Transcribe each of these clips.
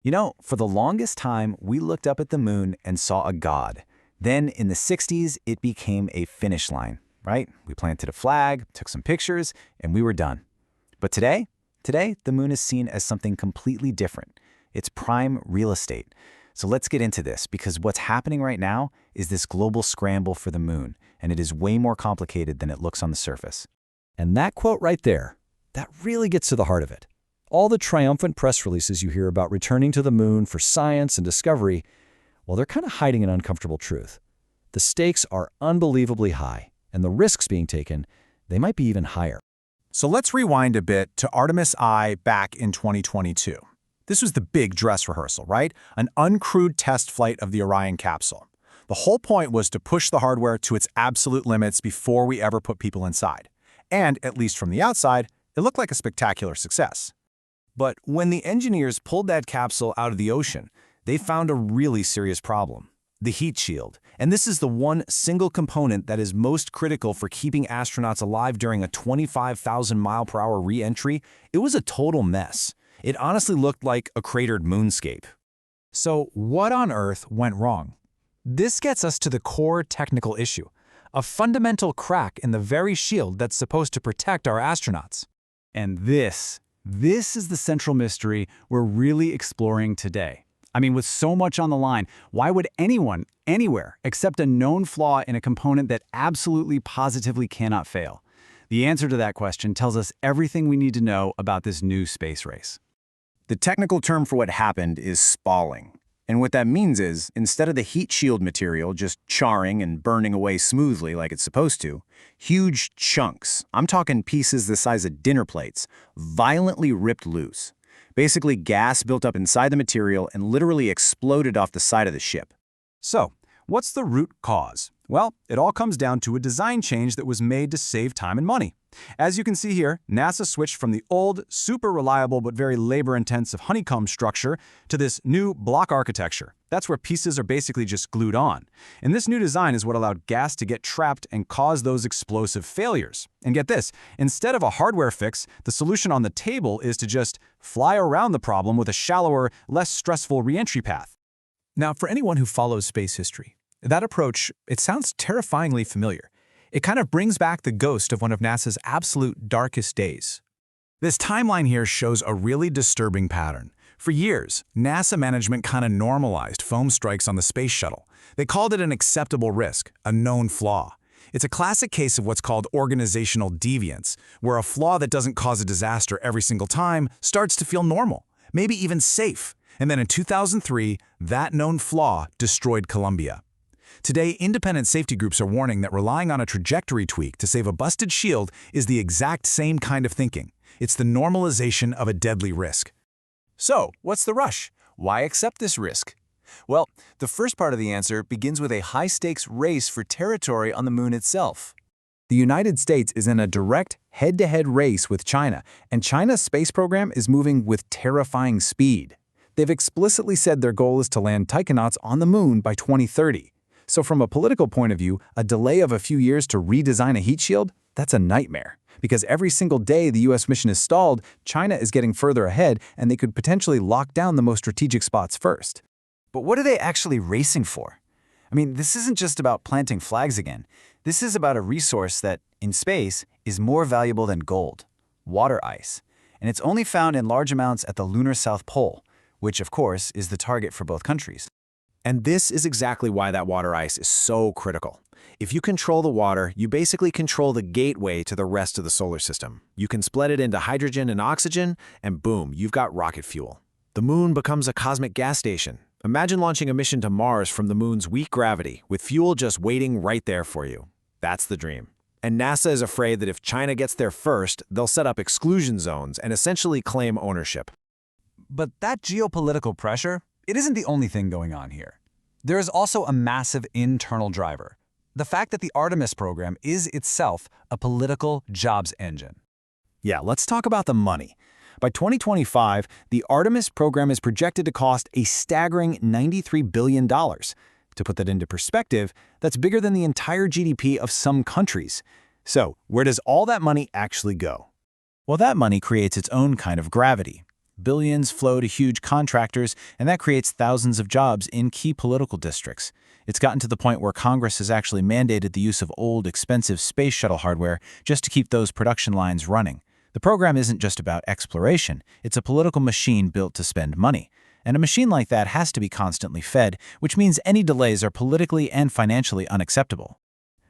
You know, for the longest time, we looked up at the moon and saw a god. Then in the 60s, it became a finish line, right? We planted a flag, took some pictures, and we were done. But today, the moon is seen as something completely different. It's prime real estate. So let's get into this, because what's happening right now is this global scramble for the moon, and it is way more complicated than it looks on the surface. And that quote right there, that really gets to the heart of it. All the triumphant press releases you hear about returning to the moon for science and discovery, well, they're kind of hiding an uncomfortable truth. The stakes are unbelievably high, and the risks being taken, they might be even higher. So let's rewind a bit to Artemis I back in 2022. This was the big dress rehearsal, right? An uncrewed test flight of the Orion capsule. The whole point was to push the hardware to its absolute limits before we ever put people inside. And, at least from the outside, it looked like a spectacular success. But when the engineers pulled that capsule out of the ocean, they found a really serious problem: the heat shield. And this is the one single component that is most critical for keeping astronauts alive during a 25,000-mile-per-hour re-entry. It was a total mess. It honestly looked like a cratered moonscape. So what on earth went wrong? This gets us to the core technical issue, a fundamental crack in the very shield that's supposed to protect our astronauts. And this is the central mystery we're really exploring today. I mean, with so much on the line, why would anyone, anywhere, accept a known flaw in a component that absolutely positively cannot fail? The answer to that question tells us everything we need to know about this new space race. The technical term for what happened is spalling. And what that means is, instead of the heat shield material just charring and burning away smoothly like it's supposed to, huge chunks, I'm talking pieces the size of dinner plates, violently ripped loose. Basically, gas built up inside the material and literally exploded off the side of the ship. So, what's the root cause? Well, it all comes down to a design change that was made to save time and money. As you can see here, NASA switched from the old, super reliable but very labor-intensive honeycomb structure to this new block architecture. That's where pieces are basically just glued on. And this new design is what allowed gas to get trapped and cause those explosive failures. And get this, instead of a hardware fix, the solution on the table is to just fly around the problem with a shallower, less stressful re-entry path. Now, for anyone who follows space history, that approach, it sounds terrifyingly familiar. It kind of brings back the ghost of one of NASA's absolute darkest days. This timeline here shows a really disturbing pattern. For years, NASA management kind of normalized foam strikes on the space shuttle. They called it an acceptable risk, a known flaw. It's a classic case of what's called organizational deviance, where a flaw that doesn't cause a disaster every single time starts to feel normal, maybe even safe. And then in 2003, that known flaw destroyed Columbia. Today, independent safety groups are warning that relying on a trajectory tweak to save a busted shield is the exact same kind of thinking. It's the normalization of a deadly risk. So, what's the rush? Why accept this risk? Well, the first part of the answer begins with a high-stakes race for territory on the moon itself. The United States is in a direct head-to-head race with China, and China's space program is moving with terrifying speed. They've explicitly said their goal is to land taikonauts on the moon by 2030. So from a political point of view, a delay of a few years to redesign a heat shield, that's a nightmare. Because every single day the US mission is stalled, China is getting further ahead, and they could potentially lock down the most strategic spots first. But what are they actually racing for? I mean, this isn't just about planting flags again. This is about a resource that, in space, is more valuable than gold: water ice. And it's only found in large amounts at the Lunar South Pole, which, of course, is the target for both countries. And this is exactly why that water ice is so critical. If you control the water, you basically control the gateway to the rest of the solar system. You can split it into hydrogen and oxygen, and boom, you've got rocket fuel. The moon becomes a cosmic gas station. Imagine launching a mission to Mars from the moon's weak gravity, with fuel just waiting right there for you. That's the dream. And NASA is afraid that if China gets there first, they'll set up exclusion zones and essentially claim ownership. But that geopolitical pressure, it isn't the only thing going on here. There is also a massive internal driver: the fact that the Artemis program is itself a political jobs engine. Yeah, let's talk about the money. By 2025, the Artemis program is projected to cost a staggering $93 billion. To put that into perspective, that's bigger than the entire GDP of some countries. So, where does all that money actually go? Well, that money creates its own kind of gravity. Billions flow to huge contractors, and that creates thousands of jobs in key political districts. It's gotten to the point where Congress has actually mandated the use of old, expensive space shuttle hardware just to keep those production lines running. The program isn't just about exploration, it's a political machine built to spend money. And a machine like that has to be constantly fed, which means any delays are politically and financially unacceptable.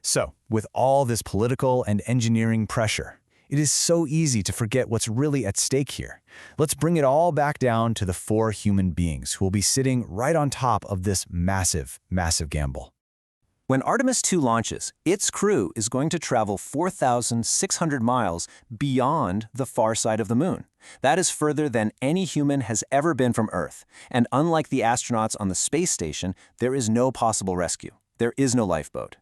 So, with all this political and engineering pressure, it is so easy to forget what's really at stake here. Let's bring it all back down to the 4 human beings who will be sitting right on top of this massive, massive gamble. When Artemis 2 launches, its crew is going to travel 4,600 miles beyond the far side of the moon. That is further than any human has ever been from Earth. And unlike the astronauts on the space station, there is no possible rescue. There is no lifeboat.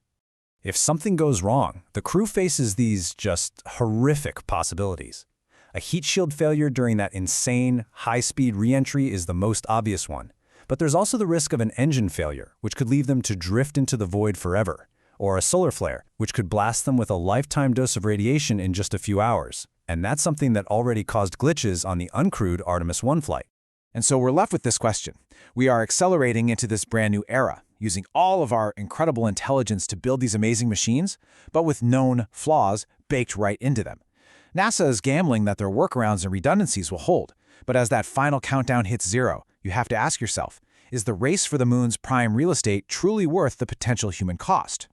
If something goes wrong, the crew faces these just horrific possibilities. A heat shield failure during that insane, high-speed re-entry is the most obvious one. But there's also the risk of an engine failure, which could leave them to drift into the void forever, or a solar flare, which could blast them with a lifetime dose of radiation in just a few hours. And that's something that already caused glitches on the uncrewed Artemis 1 flight. And so we're left with this question. We are accelerating into this brand new era, using all of our incredible intelligence to build these amazing machines, but with known flaws baked right into them. NASA is gambling that their workarounds and redundancies will hold, but as that final countdown hits zero, you have to ask yourself, is the race for the moon's prime real estate truly worth the potential human cost?